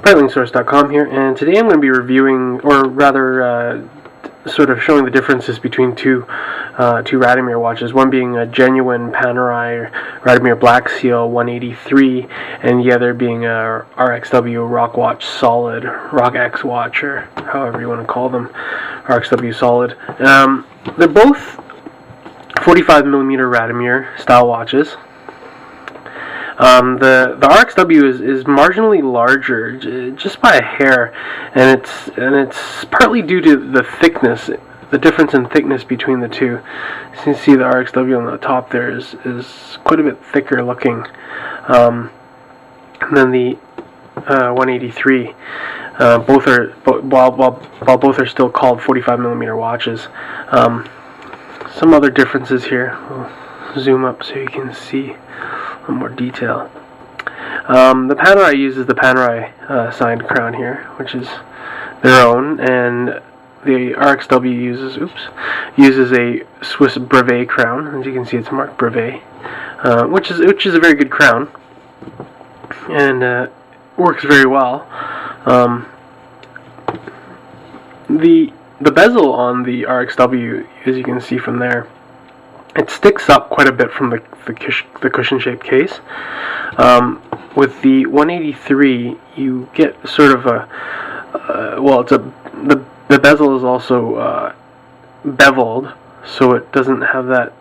BreitlingsSource.com here, and today I'm going to be reviewing, or rather, sort of showing the differences between two Radomir watches. One being a genuine Panerai Radomir Black Seal 183, and the other being a RXW Rock Watch Solid, Rock X Watch, or however you want to call them, RXW Solid. They're both 45mm Radomir style watches. The RXW is marginally larger, just by a hair, and it's partly due to the thickness, the difference in thickness between the two. As you can see, the RXW on the top there is quite a bit thicker looking than the 183. Both are while both are still called 45mm watches. Some other differences here. I'll zoom up so you can see more detail. The Panerai uses the Panerai signed crown here, which is their own, and the RXW uses a Swiss brevet crown. As you can see, it's marked brevet, which is a very good crown, and works very well. The bezel on the RXW, as you can see from there, it sticks up quite a bit from the cushion-shaped case. With the 183, you get sort of the bezel is also beveled, so it doesn't have that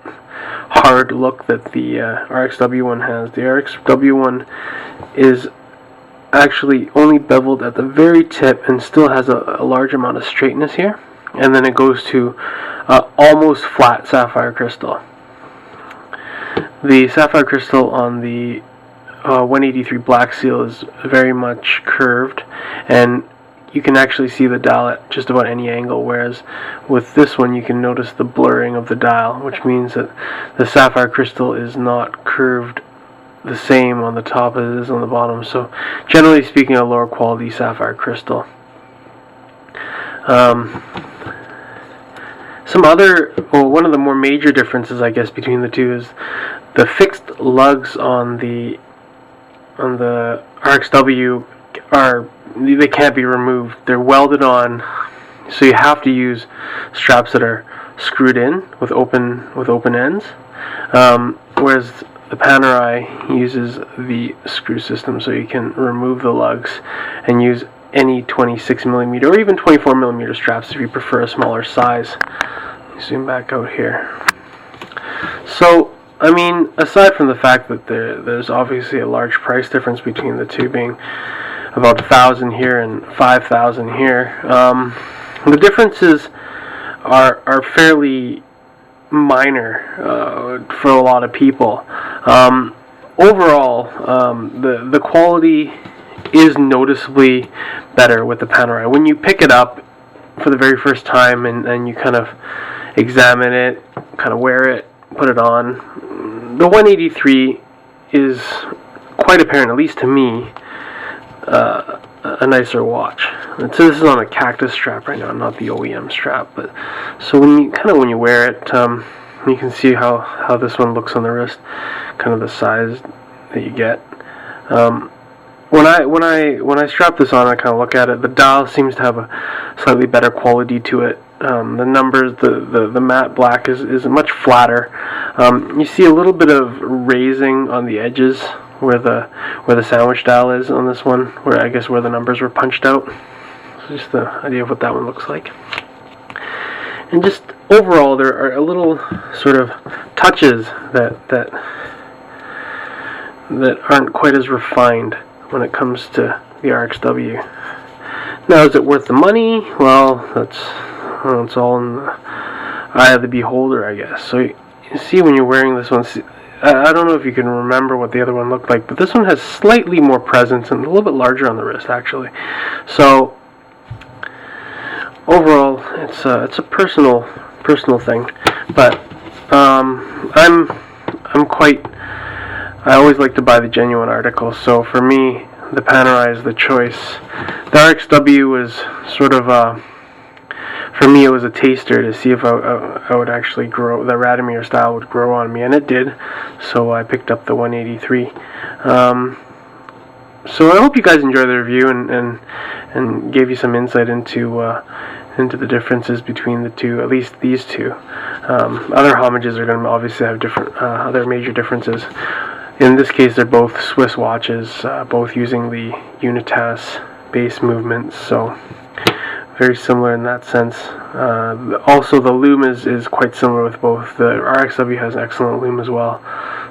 hard look that the RXW one has. The RXW one is actually only beveled at the very tip and still has a large amount of straightness here, and then it goes to almost flat sapphire crystal. The sapphire crystal on the 183 Black Seal is very much curved, and you can actually see the dial at just about any angle, whereas with this one you can notice the blurring of the dial, which means that the sapphire crystal is not curved the same on the top as it is on the bottom. So generally speaking, a lower quality sapphire crystal. One of the more major differences, I guess, between the two is the fixed lugs on the RXW they can't be removed. They're welded on, so you have to use straps that are screwed in with open ends. Whereas the Panerai uses the screw system, so you can remove the lugs and use any 26mm or even 24mm straps if you prefer a smaller size. Zoom back out here. So, I mean, aside from the fact that there's obviously a large price difference between the two, being about 1,000 here and 5,000 here, the differences are fairly minor for a lot of people. Overall, the quality is noticeably better with the Panerai. When you pick it up for the very first time and you kind of examine it, kind of wear it, put it on, the 183 is quite apparent, at least to me, a nicer watch. And so this is on a cactus strap right now, not the OEM strap. But so when you wear it, you can see how this one looks on the wrist, kind of the size that you get. When I strap this on, I kind of look at it. The dial seems to have a slightly better quality to it. The numbers, the matte black is much flatter. You see a little bit of raising on the edges where the sandwich dial is on this one, where the numbers were punched out. So just the idea of what that one looks like. And just overall, there are a little sort of touches that aren't quite as refined when it comes to the RXW. Now, is it worth the money? Well, it's all in the eye of the beholder, I guess. So you see when you're wearing this one, I don't know if you can remember what the other one looked like, but this one has slightly more presence and a little bit larger on the wrist, actually. So overall, it's a personal thing, but I always like to buy the genuine articles. So for me, the Panerai is the choice. The RXW was sort of for me, it was a taster to see if I would actually grow, the Radomir style would grow on me, and it did. So I picked up the 183. So I hope you guys enjoy the review and gave you some insight into the differences between the two, at least these two. Other homages are going to obviously have different other major differences. In this case, they're both Swiss watches, both using the Unitas base movements, so very similar in that sense. Also, the loom is quite similar with both. The RXW has an excellent loom as well.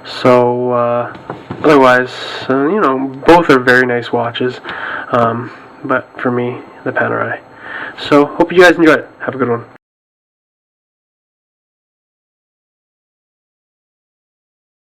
So otherwise, both are very nice watches. But for me, the Panerai. So hope you guys enjoy it. Have a good one.